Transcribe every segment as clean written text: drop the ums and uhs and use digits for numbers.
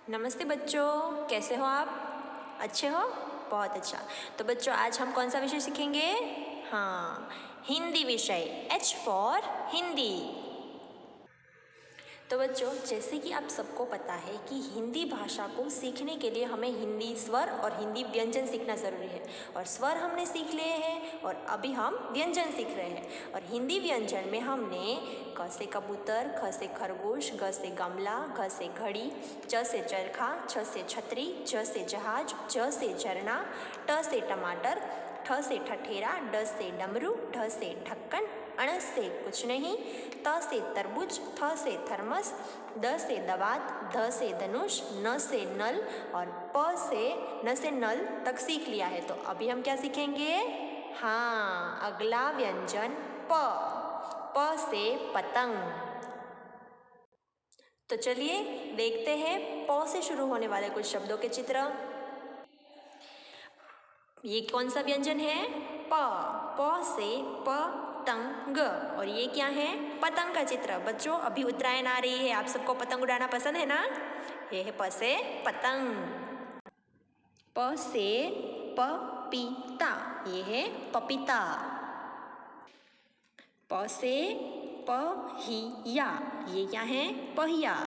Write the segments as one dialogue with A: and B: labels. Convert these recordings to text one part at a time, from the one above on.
A: नमस्ते बच्चों, कैसे हो आप? अच्छे हो? बहुत अच्छा। तो बच्चों आज हम कौन सा विषय सीखेंगे? हाँ, हिंदी विषय। H for Hindi. तो बच्चों जैसे कि आप सबको पता है कि हिंदी भाषा को सीखने के लिए हमें हिंदी स्वर और हिंदी व्यंजन सीखना ज़रूरी है। और स्वर हमने सीख लिए हैं और अभी हम व्यंजन सीख रहे हैं। और हिंदी व्यंजन में हमने क से कबूतर, ख से खरगोश, ग से गमला, घ से घड़ी, च से चरखा, छ से छतरी, ज से जहाज, ज से झरना, ट से टमाटर, ठ से ठठेरा, ड से डमरू, ढ से ढक्कन, अण से कुछ नहीं, त से तरबूज, थ से थर्मस, द से दवात, ध से धनुष, न से नल और प से न से नल तक सीख लिया है। तो अभी हम क्या सीखेंगे? हाँ, अगला व्यंजन प से पतंग। तो चलिए देखते हैं प से शुरू होने वाले कुछ शब्दों के चित्र। ये कौन सा व्यंजन है? प से पतंग। और ये क्या है? पतंग का चित्र। बच्चों अभी उत्तरायण आ रही है, आप सबको पतंग उड़ाना पसंद है ना? ये है प से पतंग। प से पपीता, ये है पपीता। प से पहिया, ये क्या है? पहिया।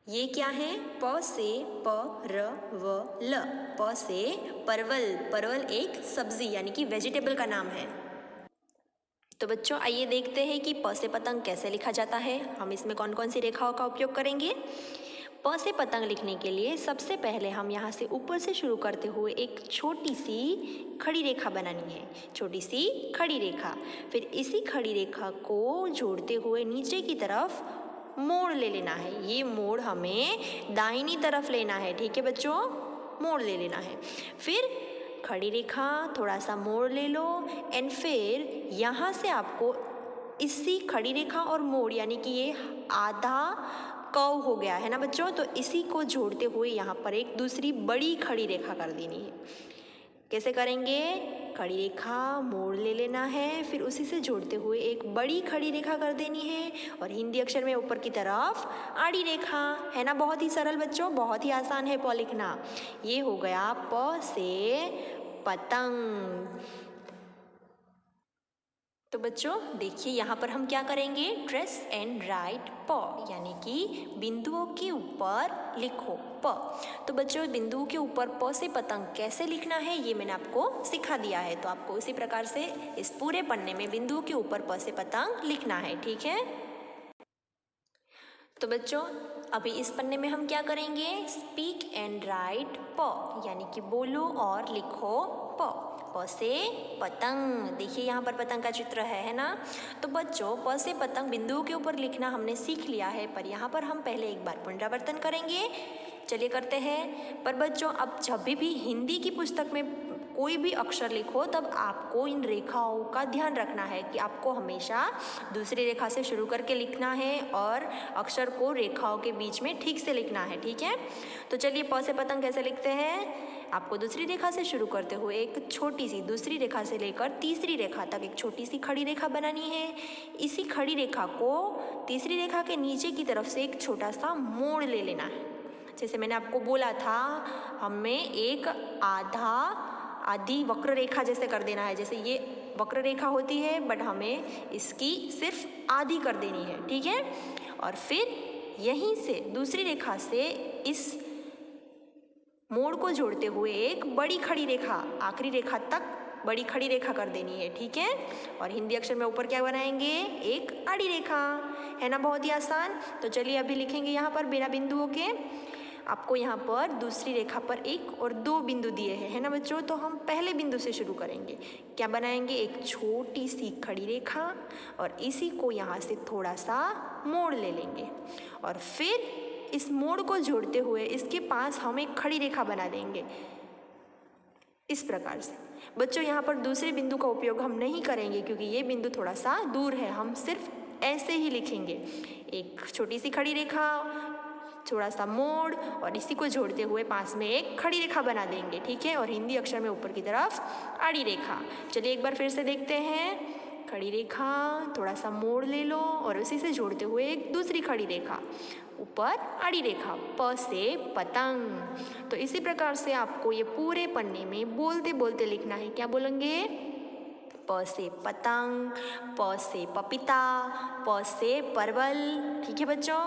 A: ये क्या है? प से परवल, प से परवल। परवल एक सब्जी यानी कि वेजिटेबल का नाम है। तो बच्चों आइए देखते हैं कि प से पतंग कैसे लिखा जाता है। हम इसमें कौन कौन सी रेखाओं का उपयोग करेंगे? प से पतंग लिखने के लिए सबसे पहले हम यहाँ से ऊपर से शुरू करते हुए एक छोटी सी खड़ी रेखा बनानी है। छोटी सी खड़ी रेखा। फिर इसी खड़ी रेखा को जोड़ते हुए नीचे की तरफ मोड़ ले लेना है। ये मोड़ हमें दाहिनी तरफ लेना है। ठीक है बच्चों, मोड़ ले लेना है। फिर खड़ी रेखा, थोड़ा सा मोड़ ले लो एंड फिर यहाँ से आपको इसी खड़ी रेखा और मोड़ यानी कि ये आधा कर्व हो गया है ना बच्चों, तो इसी को जोड़ते हुए यहाँ पर एक दूसरी बड़ी खड़ी रेखा कर देनी है। कैसे करेंगे? खड़ी रेखा, मोड़ ले लेना है, फिर उसी से जोड़ते हुए एक बड़ी खड़ी रेखा कर देनी है और हिंदी अक्षर में ऊपर की तरफ आड़ी रेखा। है ना? बहुत ही सरल बच्चों, बहुत ही आसान है प लिखना। ये हो गया प से पतंग। तो बच्चों देखिए यहाँ पर हम क्या करेंगे? ट्रेस एंड राइट प, यानी कि बिंदुओं के ऊपर लिखो प। तो बच्चों बिंदुओं के ऊपर प से पतंग कैसे लिखना है ये मैंने आपको सिखा दिया है। तो आपको इसी प्रकार से इस पूरे पन्ने में बिंदुओं के ऊपर प से पतंग लिखना है। ठीक है? तो बच्चों अभी इस पन्ने में हम क्या करेंगे? स्पीक एंड राइट प, यानी कि बोलो और लिखो प। प से पतंग। देखिए यहाँ पर पतंग का चित्र है ना? तो बच्चों प से पतंग बिंदुओं के ऊपर लिखना हमने सीख लिया है, पर यहाँ पर हम पहले एक बार पुनरावर्तन करेंगे। चलिए करते हैं। पर बच्चों अब जब भी हिंदी की पुस्तक में कोई भी अक्षर लिखो तब आपको इन रेखाओं का ध्यान रखना है कि आपको हमेशा दूसरी रेखा से शुरू करके लिखना है और अक्षर को रेखाओं के बीच में ठीक से लिखना है। ठीक है? तो चलिए प से पतंग कैसे लिखते हैं? आपको दूसरी रेखा से शुरू करते हुए एक छोटी सी, दूसरी रेखा से लेकर तीसरी रेखा तक एक छोटी सी खड़ी रेखा बनानी है। इसी खड़ी रेखा को तीसरी रेखा के नीचे की तरफ से एक छोटा सा मोड़ ले लेना है। जैसे मैंने आपको बोला था, हमें एक आधी वक्र रेखा जैसे कर देना है। जैसे ये वक्र रेखा होती है बट हमें इसकी सिर्फ आधी कर देनी है। ठीक है? और फिर यहीं से दूसरी रेखा से इस मोड़ को जोड़ते हुए एक बड़ी खड़ी रेखा, आखिरी रेखा तक बड़ी खड़ी रेखा कर देनी है। ठीक है? और हिंदी अक्षर में ऊपर क्या बनाएंगे? एक आड़ी रेखा। है ना? बहुत ही आसान। तो चलिए अभी लिखेंगे यहाँ पर बिना बिंदुओं के। आपको यहाँ पर दूसरी रेखा पर एक और दो बिंदु दिए हैं, है ना बच्चों? तो हम पहले बिंदु से शुरू करेंगे। क्या बनाएंगे? एक छोटी सी खड़ी रेखा और इसी को यहाँ से थोड़ा सा मोड़ ले लेंगे और फिर इस मोड़ को जोड़ते हुए इसके पास हम एक खड़ी रेखा बना देंगे इस प्रकार से। बच्चों यहाँ पर दूसरे बिंदु का उपयोग हम नहीं करेंगे क्योंकि ये बिंदु थोड़ा सा दूर है। हम सिर्फ ऐसे ही लिखेंगे, एक छोटी सी खड़ी रेखा, थोड़ा सा मोड़ और इसी को जोड़ते हुए पास में एक खड़ी रेखा बना देंगे। ठीक है? और हिंदी अक्षर में ऊपर की तरफ आड़ी रेखा। चलिए एक बार फिर से देखते हैं। खड़ी रेखा, थोड़ा सा मोड़ ले लो और उसी से जोड़ते हुए एक दूसरी खड़ी रेखा, ऊपर आड़ी रेखा, प से पतंग। तो इसी प्रकार से आपको ये पूरे पन्ने में बोलते बोलते लिखना है। क्या बोलेंगे? प से पतंग, प से पपीता, प से परवल। ठीक है बच्चों?